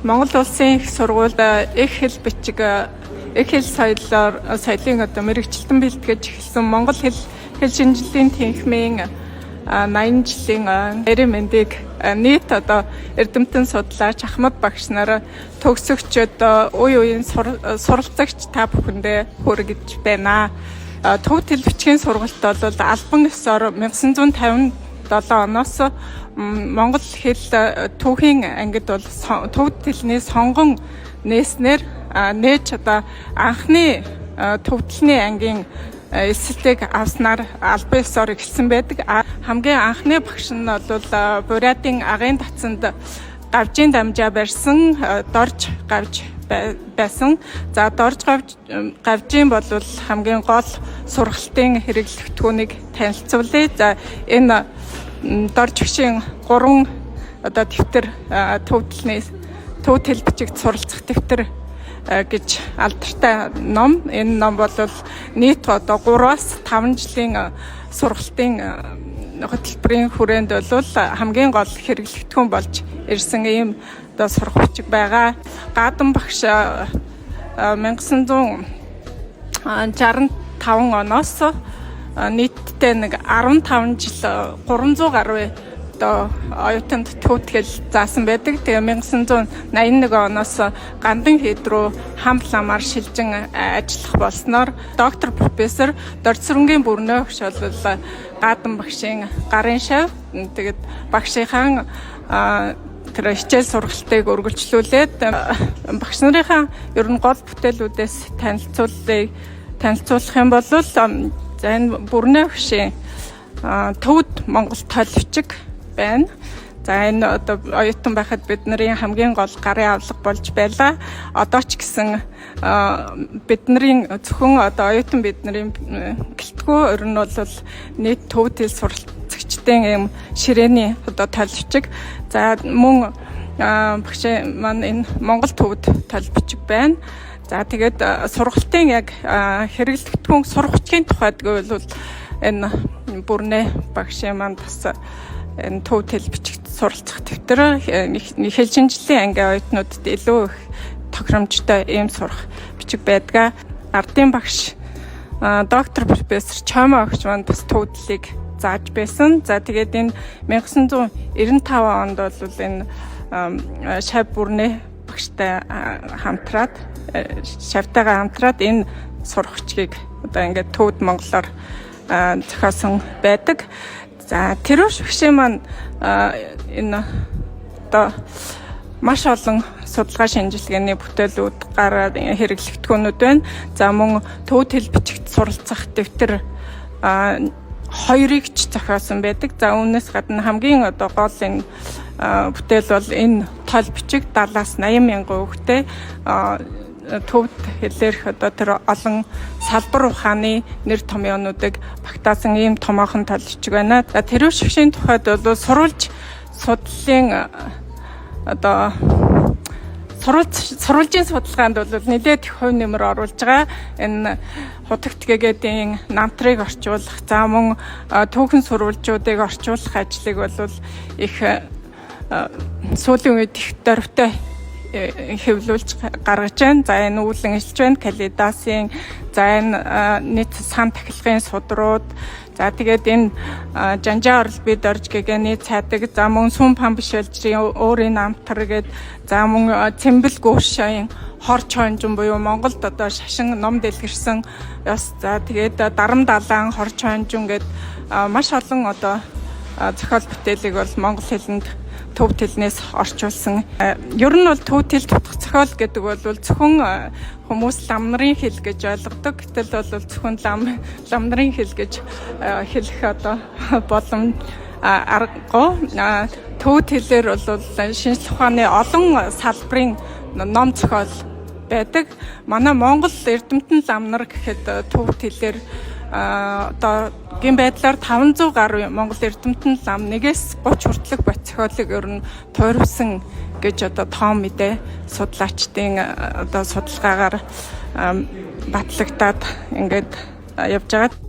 Монгол улсын их сургуульд их хэл бичиг их хэл соёлын мэрэгчлэн бэлтгэж эхэлсэн Монгол хэл шинжилгээний тэнхимийн 80 жилийн эрийн мэндийг нийт эрдэмтэн судлаач Ахмад багш нар төгсөгчд үе үеийн суралцагч та бүхэндээ хүргэж байна. Төвд хэл бичгийн сургалт бол албан ёсоор 1957 оноос Монгол хэл түүхийн ангид бол төвд хэлний сонгон нээснээр нээж анхны төвдлөний ангийн эсэлтийг авснаар албан ёсоор эхэлсэн байдаг. Хамгийн анхны багш нь бол Бурятын агын татсанд гавжийн дамжаа барьсан дорж гавж байсан. За дорж гавжийн бол хамгийн гол сургалтын хэрэглэгдэхүүнийг танилцуулъя. За энэ дорж гавшийн 3 дэвтэр төвд хэл бичигт суралцах дэвтэр гэж алдартай ном. Энэ ном бол нийт 3-5 жилийн сургалтын хөтөлбөрийн хүрээнд бол хамгийн гол хэрэглэгдэхүүн болж ирсэн ийм сурах бичиг байгаа. Гадан багш 1965 оноос нийтдээ 15 жил 300 гаруй оюутанд төвд хэл заасан байдаг. Тэгээ 1981 оноос Гандан хэд рүү хамт-ламаар шилжин ажиллах болсноор доктор профессор Дорцрунгийн Бүрнээ багш бол Гадан багшийн гарын шав. Тэгээд багшийнхаа тэр хичээл сургалтыг үргэлжлүүлээд багш нарынхаа ер нь гол бүтээлүүдээс танилцуулах юм бол за энэ Бүрнээ багшийн төвд Монгол тойл бичиг байна. За энэ оюутан байхад бидний хамгийн гол гарын авлага болж байлаа. Одоо ч гэсэн бидний зөвхөн оюутан бидний гэлтгүү ер нь бол нийт төвд хэл суралцагчдын ийм ширээний тойл бичиг. За мөн багш маань энэ Монгол төвд тойл бичиг байна. За тэгээд сургалтын яг хэрэглэгдэхүүн сурах бичгийн тухайд гэвэл энэ Бүрнээ багшийн маань бас энэ төвд хэл бичигт суралцах дэвтэр хэл шинжилгээний анги оюутнуудад илүү их тохиромжтой ийм сурах бичиг байдаг. Ардын багш доктор профессор Чоймо багш маань бас төвд хэлийг зааж байсан. За тэгээд энэ 1995 онд бол энэ Шав Бүрнээ багштай шавтайгаа хамтраад энэ сурах бичгийг ингээд төвд монголоор зохиосон байдаг. За Тэрүүш багшийн маань энэ маш олон судалгаа шинжилгээний бүтээлүүд гараад хэрэглэгдэхүүнүүд байна. За мөн төвд хэл бичигт суралцах дэвтэр 2-ыг ч зохиосон байдаг. За үүнээс гадна хамгийн гол энэ бүтээл бол энэ тойл бичиг 70-80 мянган хүүхдэд төвд хэлээрх тэр олон салбар ухааны нэр томьёонуудыг багтаасан ийм томоохон тойл бичиг байна. За Тэрүүш багшийн тухайд бол сурвалжийн судалгаанд бол нэлээд их хувь нэмэр оруулж байгаа. Энэ хутагтгээгийн намтрыг орчуулах, за мөн түүхэн сурвалжуудыг орчуулах ажлыг бол их сүүлийн үед их дөрвтэй хэвлүүлж гаргаж байна. За энэ үүлэн эсэлж байна. Калидасын, за энэ нийт сан тахилгын судрууд, за тэгээд энэ жанжаа орл бид орж гэгэний цайдаг, за мөн сүм пам бишэлжийн өөрийн намтар гээд, за мөн цэмбэл гүүршийн хор чойнжин буюу Монголд шашин ном дэлгэрсэн ёс, за тэгээд дарам далаан хор чойнжин гээд маш олон зохиол бүтээлийг бол монгол хэлэнд төвд хэлнээс орчуулсан. Ер нь бол төвд хэл тутах зохиол гэдэг бол зөвхөн хүмүүс лам нарын хэл гэж ойлгодог. Гэтэл бол зөвхөн лам нарын хэл гэж хэлэх боломж аргагүй. Төвд хэлээр бол шинжлэх ухааны олон салбарын ном зохиол байдаг. Манай Монгол эрдэмтэн лам нар гэхэд төвд хэлээр гин байдлаар 500 гаруй Монгол эрдэмтэн лам 1-30 хүртэлх бот зохиолыг ер нь тойрвсон гэж тоон мэдээ судлаачдын судалгаагаар батлагдаад ингээд явж байгаа.